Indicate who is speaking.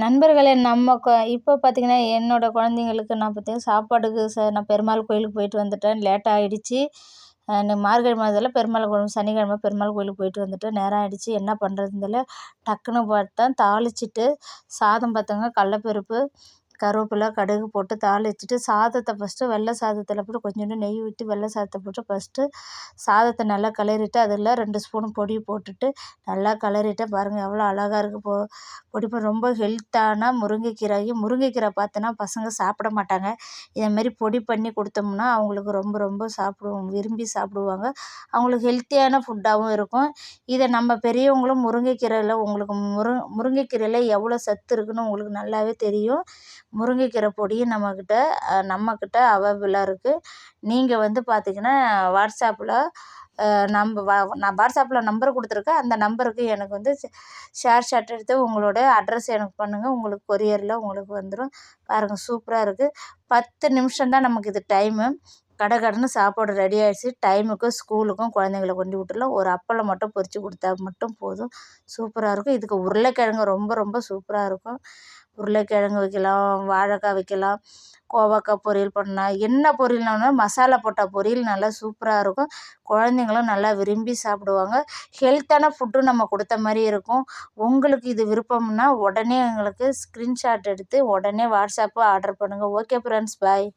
Speaker 1: நண்பர்களே நம்ம இப்போ பார்த்தீங்கன்னா, என்னோட குழந்தைங்களுக்கு நான் பார்த்தீங்கன்னா சாப்பாடுக்கு நான் பெருமாள் கோயிலுக்கு போயிட்டு வந்துட்டேன். லேட் ஆயிடுச்சு. மார்கழி மாதத்துல பெருமாள் கோவில் சனிக்கிழமை பெருமாள் கோயிலுக்கு போயிட்டு வந்துட்டேன். நேரம் ஆயிடுச்சு. என்ன பண்ணுறதுன்னு தெரியல. டக்குன்னு பார்த்தேன் தாளிச்சிட்டு சாதம் பார்த்தேங்க கடலப்பருப்பு, கருவேப்பிலை, கடுகு போட்டு தாளிச்சிட்டு சாதத்தை ஃபஸ்ட்டு வெள்ளை சாதத்தில் போட்டு கொஞ்சோண்டு நெய் ஊற்றி வெள்ளை சாதத்தை போட்டு ஃபஸ்ட்டு சாதத்தை நல்லா கிளறிட்டு அதில் 2 ஸ்பூன் பொடி போட்டுட்டு நல்லா கிளறிட்டேன். பாருங்கள் எவ்வளோ அழகா இருக்குது. பொடி ரொம்ப ஹெல்த்தான முருங்கைக்கீரை பார்த்தோன்னா பசங்க சாப்பிட மாட்டாங்க. இதேமாரி பொடி பண்ணி கொடுத்தோம்னா அவங்களுக்கு ரொம்ப ரொம்ப விரும்பி சாப்பிடுவாங்க. அவங்களுக்கு ஹெல்த்தியான ஃபுட்டாகவும் இருக்கும். இதை நம்ம பெரியவங்களும் முருங்கைக்கீரையில் உங்களுக்கு முருங்கைக்கீரையில் எவ்வளோ சத்து இருக்குதுன்னு உங்களுக்கு நல்லாவே தெரியும். முருங்கைக்கீரை பொடியும் நம்மக்கிட்ட அவைலபிளாக இருக்குது. நீங்கள் வந்து பார்த்திங்கன்னா வாட்ஸ்அப்பில் நான் வாட்ஸ்அப்பில் நம்பர் கொடுத்துருக்கேன். அந்த நம்பருக்கு எனக்கு வந்து ஷாட் எடுத்து உங்களோட அட்ரஸ் எனக்கு பண்ணுங்கள். உங்களுக்கு கொரியரில் உங்களுக்கு வந்துடும். பாருங்கள் சூப்பராக இருக்குது. 10 நிமிஷம் தான் நமக்கு இது டைமு. கடன்னு சாப்பாடு ரெடி ஆகிடுச்சு. டைமுக்கு ஸ்கூலுக்கும் குழந்தைங்கள கொண்டு விட்டுடலாம். ஒரு அப்பளம் மட்டும் பொரித்து கொடுத்தா மட்டும் போதும். சூப்பராக இருக்கும். இதுக்கு உருளைக்கிழங்கு ரொம்ப ரொம்ப சூப்பராக இருக்கும். உருளைக்கிழங்கு வைக்கலாம், வாழைக்காய் வைக்கலாம், கோவக்காய் பொரியல் பண்ணலாம். என்ன பொரியல்னாலும் மசாலா போட்ட பொரியல் நல்லா சூப்பராக இருக்கும். குழந்தைங்களும் நல்லா விரும்பி சாப்பிடுவாங்க. ஹெல்த்தான ஃபுட்டும் நம்ம கொடுத்த மாதிரி இருக்கும். உங்களுக்கு இது விருப்பம்னா உடனே எங்களுக்கு ஸ்க்ரீன்ஷாட் எடுத்து உடனே வாட்ஸ்அப்பு ஆர்டர் பண்ணுங்கள். ஓகே ஃப்ரெண்ட்ஸ், பாய்.